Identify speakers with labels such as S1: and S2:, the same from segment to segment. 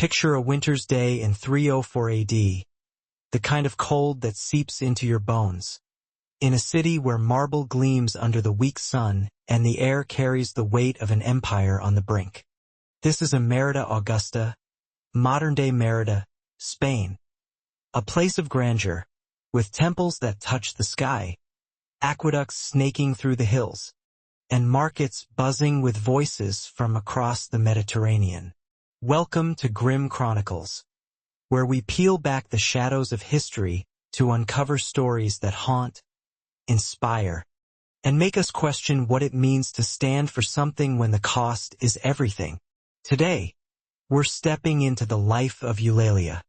S1: Picture a winter's day in 304 AD, the kind of cold that seeps into your bones. In a city where marble gleams under the weak sun and the air carries the weight of an empire on the brink. This is Emmerita Augusta, modern-day Merida, Spain. A place of grandeur, with temples that touch the sky, aqueducts snaking through the hills, and markets buzzing with voices from across the Mediterranean. Welcome to Grim Chronicles, where we peel back the shadows of history to uncover stories that haunt, inspire, and make us question what it means to stand for something when the cost is everything. Today, we're stepping into the life of Eulalia,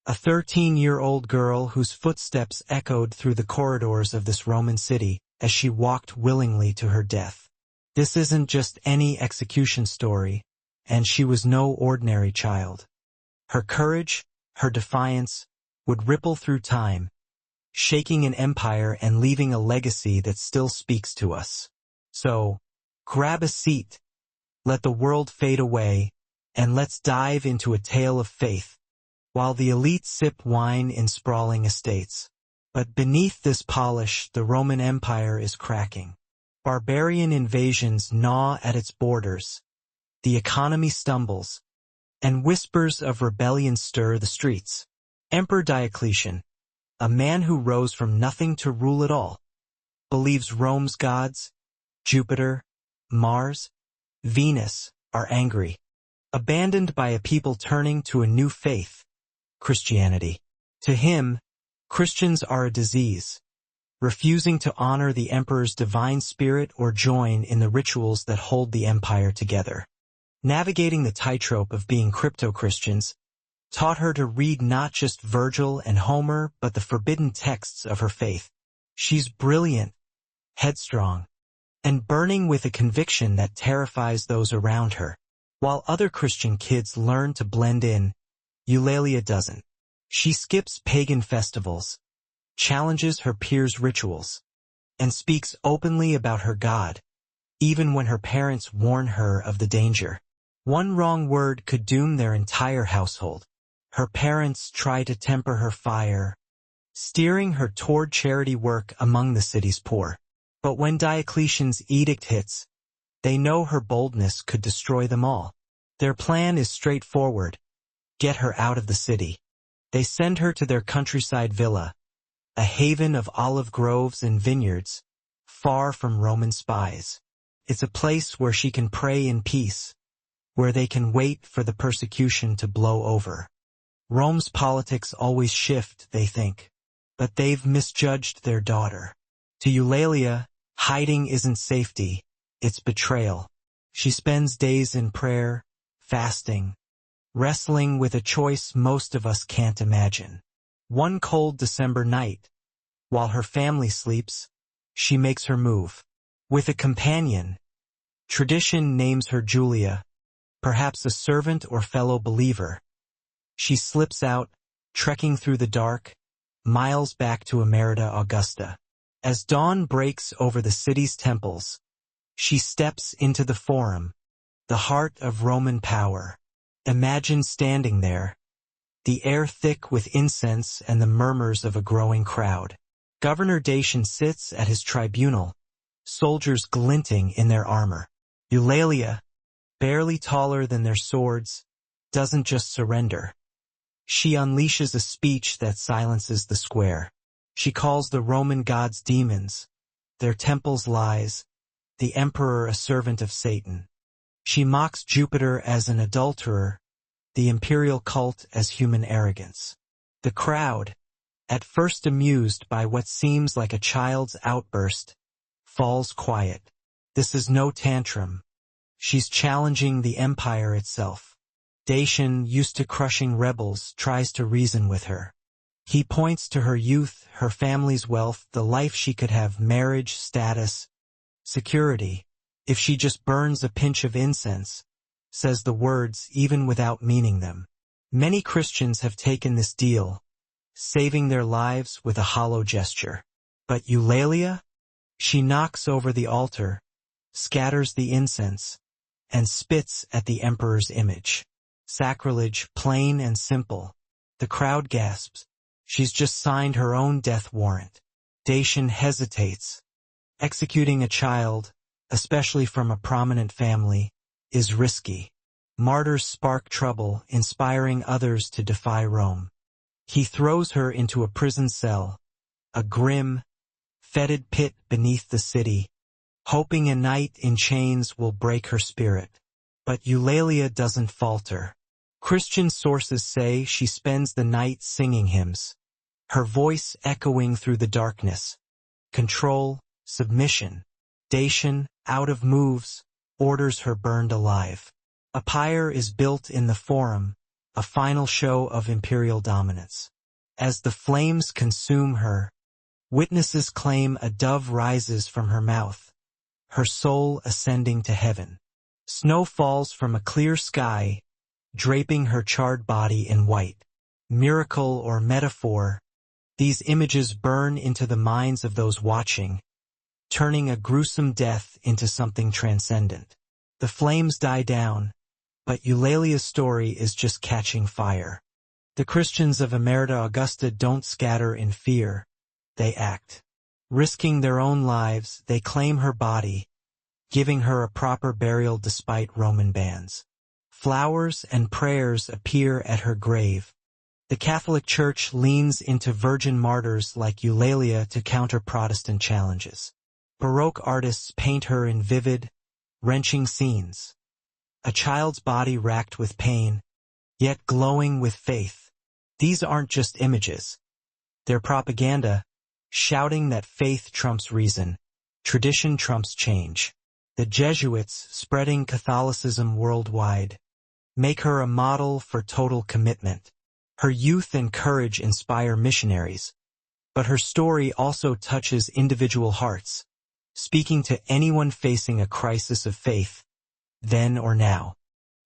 S1: a 13-year-old girl whose footsteps echoed through the corridors of this Roman city as she walked willingly to her death. This isn't just any execution story, and she was no ordinary child. Her courage, her defiance, would ripple through time, shaking an empire and leaving a legacy that still speaks to us. So, grab a seat, let the world fade away, and let's dive into a tale of faith, while the elite sip wine in sprawling estates. But beneath this polish, the Roman Empire is cracking. Barbarian invasions gnaw at its borders, the economy stumbles, and whispers of rebellion stir the streets. Emperor Diocletian, a man who rose from nothing to rule it all, believes Rome's gods, Jupiter, Mars, Venus, are angry, abandoned by a people turning to a new faith, Christianity. To him, Christians are a disease, refusing to honor the emperor's divine spirit or join in the rituals that hold the empire together. Navigating the tightrope of being crypto-Christians taught her to read not just Virgil and Homer but the forbidden texts of her faith. She's brilliant, headstrong, and burning with a conviction that terrifies those around her. While other Christian kids learn to blend in, Eulalia doesn't. She skips pagan festivals, challenges her peers' rituals, and speaks openly about her God, even when her parents warn her of the danger. One wrong word could doom their entire household. Her parents try to temper her fire, steering her toward charity work among the city's poor. But when Diocletian's edict hits, they know her boldness could destroy them all. Their plan is straightforward: get her out of the city. They send her to their countryside villa, a haven of olive groves and vineyards, far from Roman spies. It's a place where she can pray in peace, where they can wait for the persecution to blow over. Rome's politics always shift, they think, but they've misjudged their daughter. To Eulalia, hiding isn't safety, it's betrayal. She spends days in prayer, fasting, wrestling with a choice most of us can't imagine. One cold December night, while her family sleeps, she makes her move. With a companion, tradition names her Julia, perhaps a servant or fellow believer. She slips out, trekking through the dark, miles back to Emmerita Augusta. As dawn breaks over the city's temples, she steps into the Forum, the heart of Roman power. Imagine standing there, the air thick with incense and the murmurs of a growing crowd. Governor Dacian sits at his tribunal, soldiers glinting in their armor. Eulalia, barely taller than their swords, doesn't just surrender. She unleashes a speech that silences the square. She calls the Roman gods demons, their temples lies, the emperor a servant of Satan. She mocks Jupiter as an adulterer, the imperial cult as human arrogance. The crowd, at first amused by what seems like a child's outburst, falls quiet. This is no tantrum. She's challenging the empire itself. Dacian, used to crushing rebels, tries to reason with her. He points to her youth, her family's wealth, the life she could have, marriage, status, security. If she just burns a pinch of incense, says the words even without meaning them. Many Christians have taken this deal, saving their lives with a hollow gesture. But Eulalia? She knocks over the altar, scatters the incense, and spits at the emperor's image. Sacrilege, plain and simple. The crowd gasps. She's just signed her own death warrant. Dacian hesitates. Executing a child, especially from a prominent family, is risky. Martyrs spark trouble, inspiring others to defy Rome. He throws her into a prison cell, a grim, fetid pit beneath the city, hoping a night in chains will break her spirit. But Eulalia doesn't falter. Christian sources say she spends the night singing hymns, her voice echoing through the darkness. Control, submission. Dacian, out of moves, orders her burned alive. A pyre is built in the Forum, a final show of imperial dominance. As the flames consume her, witnesses claim a dove rises from her mouth, her soul ascending to heaven. Snow falls from a clear sky, draping her charred body in white. Miracle or metaphor, these images burn into the minds of those watching, turning a gruesome death into something transcendent. The flames die down, but Eulalia's story is just catching fire. The Christians of Emmerita Augusta don't scatter in fear, they act. Risking their own lives, they claim her body, giving her a proper burial despite Roman bans. Flowers and prayers appear at her grave. The Catholic Church leans into virgin martyrs like Eulalia to counter Protestant challenges. Baroque artists paint her in vivid, wrenching scenes. A child's body racked with pain, yet glowing with faith. These aren't just images. They're propaganda, shouting that faith trumps reason, tradition trumps change. The Jesuits, spreading Catholicism worldwide, make her a model for total commitment. Her youth and courage inspire missionaries, but her story also touches individual hearts, speaking to anyone facing a crisis of faith, then or now.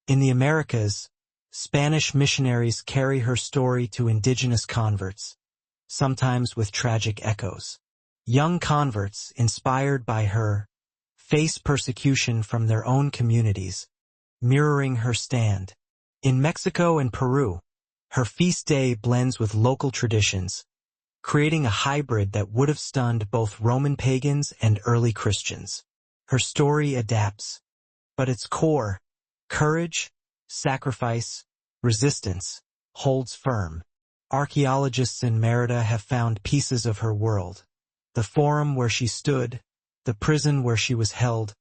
S1: In the Americas, Spanish missionaries carry her story to indigenous converts, sometimes with tragic echoes. Young converts, inspired by her, face persecution from their own communities, mirroring her stand. In Mexico and Peru, her feast day blends with local traditions, creating a hybrid that would have stunned both Roman pagans and early Christians. Her story adapts, but its core, courage, sacrifice, resistance, holds firm. Archaeologists in Merida have found pieces of her world. The forum where she stood, the prison where she was held,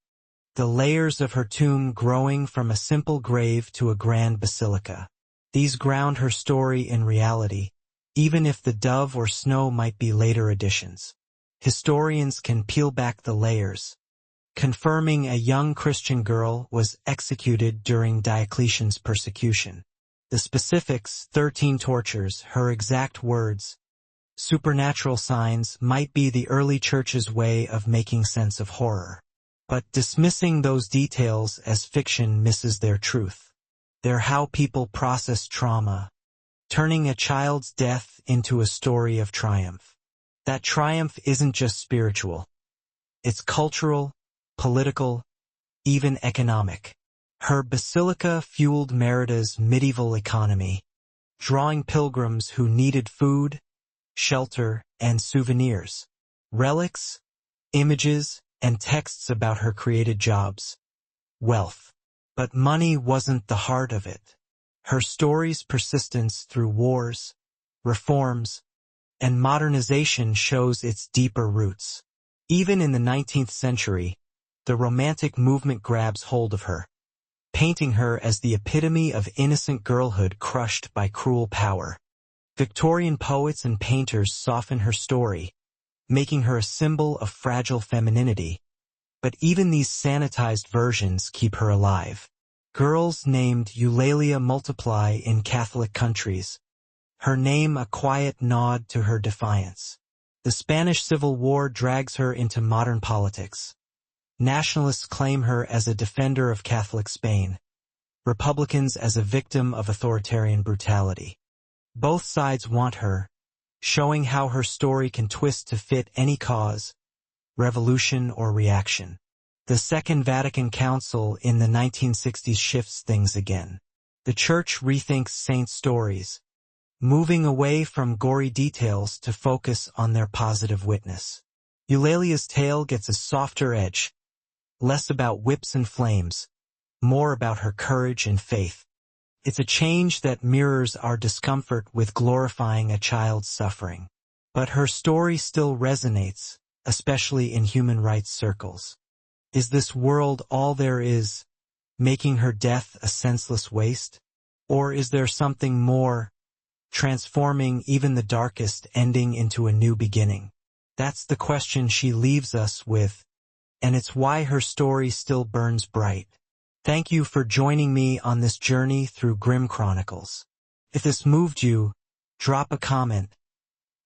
S1: the layers of her tomb growing from a simple grave to a grand basilica. These ground her story in reality, even if the dove or snow might be later additions. Historians can peel back the layers, confirming a young Christian girl was executed during Diocletian's persecution. The specifics, 13 tortures, her exact words, supernatural signs might be the early church's way of making sense of horror. But dismissing those details as fiction misses their truth. They're how people process trauma, turning a child's death into a story of triumph. That triumph isn't just spiritual. It's cultural, political, even economic. Her basilica fueled Merida's medieval economy, drawing pilgrims who needed food, shelter, and souvenirs. Relics, images, and texts about her created jobs, wealth. But money wasn't the heart of it. Her story's persistence through wars, reforms, and modernization shows its deeper roots. Even in the 19th century, the Romantic movement grabs hold of her, painting her as the epitome of innocent girlhood crushed by cruel power. Victorian poets and painters soften her story, making her a symbol of fragile femininity. But even these sanitized versions keep her alive. Girls named Eulalia multiply in Catholic countries, her name a quiet nod to her defiance. The Spanish Civil War drags her into modern politics. Nationalists claim her as a defender of Catholic Spain, Republicans as a victim of authoritarian brutality. Both sides want her, showing how her story can twist to fit any cause, revolution or reaction. The Second Vatican Council in the 1960s shifts things again. The church rethinks saint stories, moving away from gory details to focus on their positive witness. Eulalia's tale gets a softer edge, less about whips and flames, more about her courage and faith. It's a change that mirrors our discomfort with glorifying a child's suffering. But her story still resonates, especially in human rights circles. Is this world all there is, making her death a senseless waste? Or is there something more, transforming even the darkest ending into a new beginning? That's the question she leaves us with, and it's why her story still burns bright. Thank you for joining me on this journey through Grim Chronicles. If this moved you, drop a comment.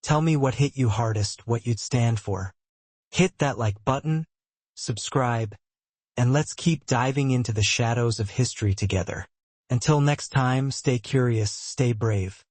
S1: Tell me what hit you hardest, what you'd stand for. Hit that like button, subscribe, and let's keep diving into the shadows of history together. Until next time, stay curious, stay brave.